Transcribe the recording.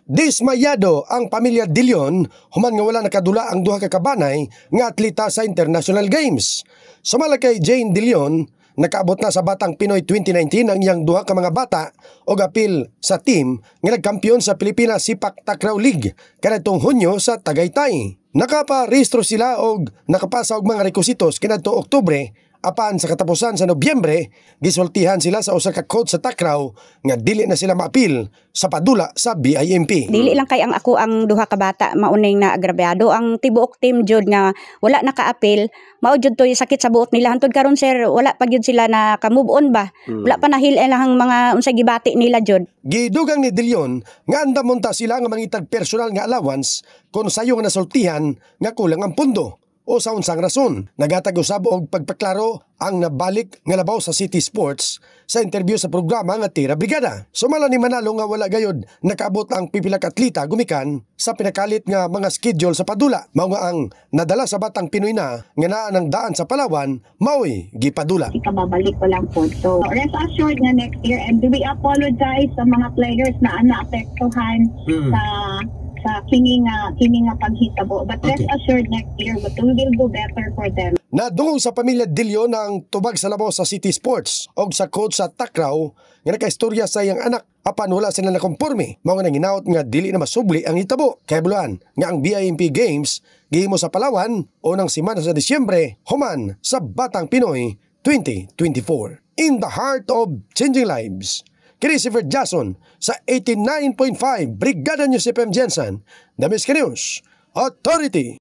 Dismayado ang pamilya De Leon human nga wala nakadula ang duha ka kabanay nga atleta sa International Games. Sumala kay Jane De Leon, nakaabot na sa Batang Pinoy 2019 ang iyang duha ka mga bata og apil sa team nga nagkampiyon sa Pilipinas Sipak Takraw League kanadtong Hunyo sa Tagaytay. Nakaparehistro sila og nakapasa og mga rekwisitos kaniadtong Oktubre. Apan sa katapusan sa Nobyembre, gisultihan sila sa usa ka coach sa Takraw nga dili na sila maapil sa padula sa BIMP. Dili lang kay ang ako ang duha ka bata mauning na agrabyado, ang tibuok team jud nga wala nakaapil, mao jud toy sakit sa buot nila hantud karon sir, wala pa gyud sila na ka-move on ba. Wala pa nahil lang mga unsay gibati nila jud. Gidugang ni De Leon nga andamon ta sila nga mangitag personal nga allowance kung sayo nga nasultihan nga kulang ang pundo. O sa unsang rason, nagatag usab og pagpaklaro ang nabalik nga labaw sa City Sports sa interview sa programa nga Tira Brigada. Sumala ni Manalo nga wala gayod nakaabot ang pipila ka atleta gumikan sa pinakalit nga mga schedule sa padula. Mao nga ang nadala sa Batang Pinoy na nga naa ng daan sa Palawan, mao'y gipadula. Ikababalik ko lang po. So rest assured na next year, and we apologize sa mga players na naapektuhan sa kini nga paghitabo, but rest assured next year we will do better for them. Nadungog sa pamilya De Leon ang tubag sa labaw sa City Sports og sa coach sa Takraw nga nakaistorya sa iyang anak apan wala sila nakonporme. Mao nga nanginaot nga dili na masubli ang hitabo. Kay buluhan nga ang BIMP Games gihimo sa Palawan unang semana sa Disyembre human sa Batang Pinoy 2024. In the heart of changing lives, Christopher Jason sa 89.5 Brigada News FM Jensen, The Miss News Authority.